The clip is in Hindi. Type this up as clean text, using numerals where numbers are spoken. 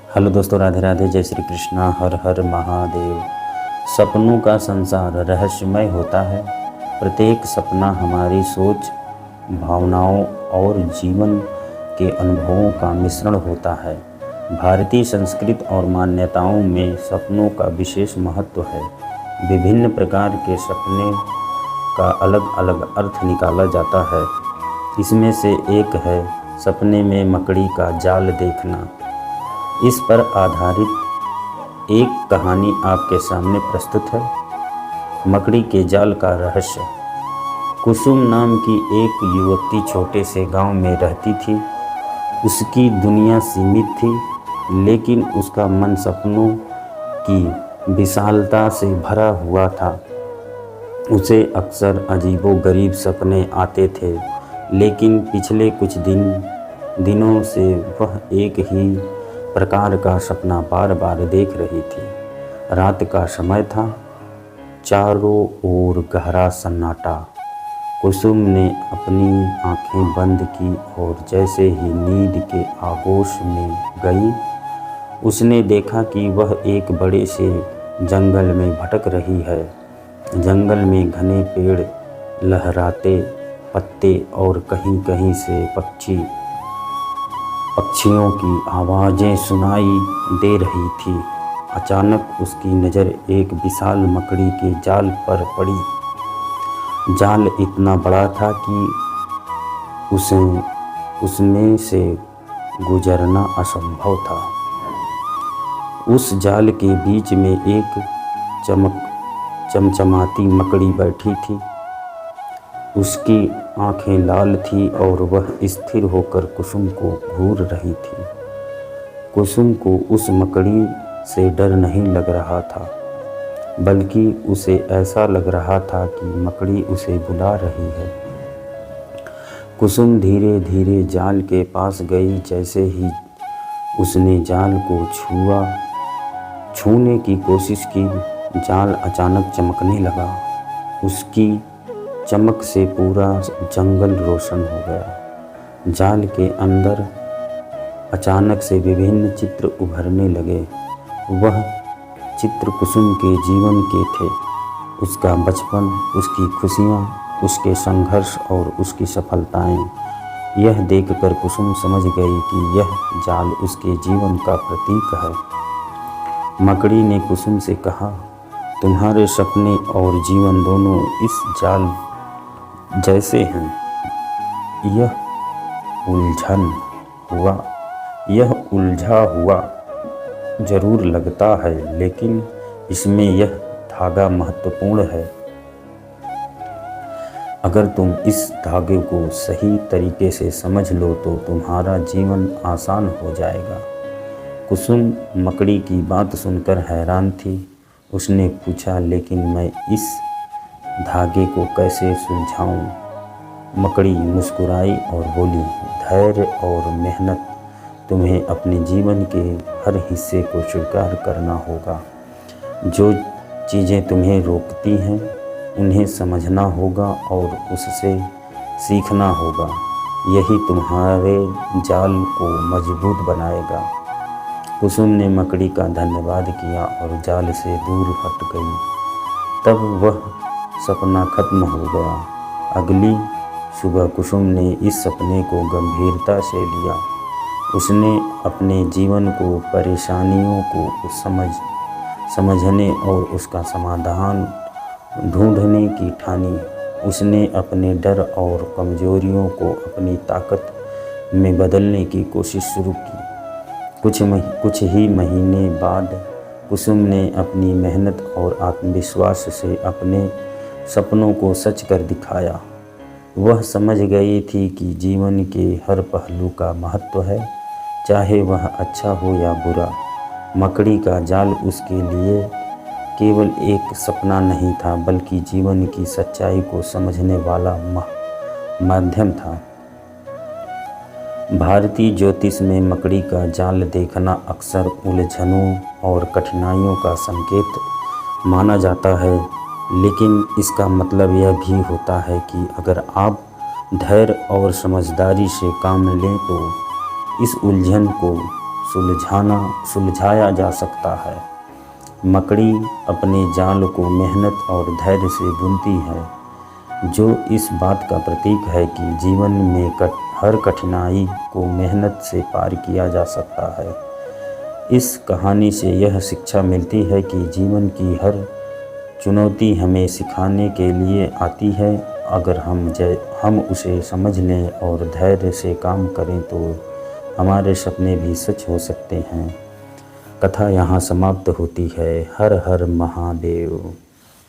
हेलो दोस्तों, राधे राधे, जय श्री कृष्णा, हर हर महादेव। सपनों का संसार रहस्यमय होता है। प्रत्येक सपना हमारी सोच, भावनाओं और जीवन के अनुभवों का मिश्रण होता है। भारतीय संस्कृति और मान्यताओं में सपनों का विशेष महत्व है। विभिन्न प्रकार के सपने का अलग अलग अर्थ निकाला जाता है। इसमें से एक है सपने में मकड़ी का जाल देखना। इस पर आधारित एक कहानी आपके सामने प्रस्तुत है। मकड़ी के जाल का रहस्य। कुसुम नाम की एक युवती छोटे से गांव में रहती थी। उसकी दुनिया सीमित थी, लेकिन उसका मन सपनों की विशालता से भरा हुआ था। उसे अक्सर अजीबोगरीब सपने आते थे, लेकिन पिछले कुछ दिनों से वह एक ही प्रकार का सपना बार बार देख रही थी। रात का समय था, चारों ओर गहरा सन्नाटा। कुसुम ने अपनी आंखें बंद की और जैसे ही नींद के आगोश में गई, उसने देखा कि वह एक बड़े से जंगल में भटक रही है। जंगल में घने पेड़, लहराते पत्ते और कहीं कहीं से पक्षियों की आवाज़ें सुनाई दे रही थी। अचानक उसकी नज़र एक विशाल मकड़ी के जाल पर पड़ी। जाल इतना बड़ा था कि उसमें से गुजरना असंभव था। उस जाल के बीच में एक चमचमाती मकड़ी बैठी थी। उसकी आंखें लाल थी और वह स्थिर होकर कुसुम को घूर रही थी। कुसुम को उस मकड़ी से डर नहीं लग रहा था, बल्कि उसे ऐसा लग रहा था कि मकड़ी उसे बुला रही है। कुसुम धीरे धीरे जाल के पास गई। जैसे ही उसने जाल को छूने की कोशिश की, जाल अचानक चमकने लगा। उसकी चमक से पूरा जंगल रोशन हो गया। जाल के अंदर अचानक से विभिन्न चित्र उभरने लगे। वह चित्र कुसुम के जीवन के थे। उसका बचपन, उसकी खुशियाँ, उसके संघर्ष और उसकी सफलताएं। यह देखकर कुसुम समझ गई कि यह जाल उसके जीवन का प्रतीक है। मकड़ी ने कुसुम से कहा, तुम्हारे सपने और जीवन दोनों इस जाल जैसे हैं। यह उलझा हुआ जरूर लगता है, लेकिन इसमें यह धागा महत्वपूर्ण है। अगर तुम इस धागे को सही तरीके से समझ लो तो तुम्हारा जीवन आसान हो जाएगा। कुसुम मकड़ी की बात सुनकर हैरान थी। उसने पूछा, लेकिन मैं इस धागे को कैसे सुलझाऊं? मकड़ी मुस्कुराई और बोली, धैर्य और मेहनत। तुम्हें अपने जीवन के हर हिस्से को स्वीकार करना होगा। जो चीज़ें तुम्हें रोकती हैं, उन्हें समझना होगा और उससे सीखना होगा। यही तुम्हारे जाल को मजबूत बनाएगा। कुसुम ने मकड़ी का धन्यवाद किया और जाल से दूर हट गई। तब वह सपना खत्म हो गया। अगली सुबह कुसुम ने इस सपने को गंभीरता से लिया। उसने अपने जीवन को, परेशानियों को समझने और उसका समाधान ढूंढने की ठानी। उसने अपने डर और कमजोरियों को अपनी ताकत में बदलने की कोशिश शुरू की। कुछ ही महीने बाद कुसुम ने अपनी मेहनत और आत्मविश्वास से अपने सपनों को सच कर दिखाया। वह समझ गई थी कि जीवन के हर पहलू का महत्व है, चाहे वह अच्छा हो या बुरा। मकड़ी का जाल उसके लिए केवल एक सपना नहीं था, बल्कि जीवन की सच्चाई को समझने वाला माध्यम था। भारतीय ज्योतिष में मकड़ी का जाल देखना अक्सर उलझनों और कठिनाइयों का संकेत माना जाता है, लेकिन इसका मतलब यह भी होता है कि अगर आप धैर्य और समझदारी से काम लें तो इस उलझन को सुलझाया जा सकता है। मकड़ी अपने जाल को मेहनत और धैर्य से बुनती है, जो इस बात का प्रतीक है कि जीवन में हर कठिनाई को मेहनत से पार किया जा सकता है। इस कहानी से यह शिक्षा मिलती है कि जीवन की हर चुनौती हमें सिखाने के लिए आती है। अगर हम उसे समझ लें और धैर्य से काम करें तो हमारे सपने भी सच हो सकते हैं। कथा यहाँ समाप्त होती है। हर हर महादेव।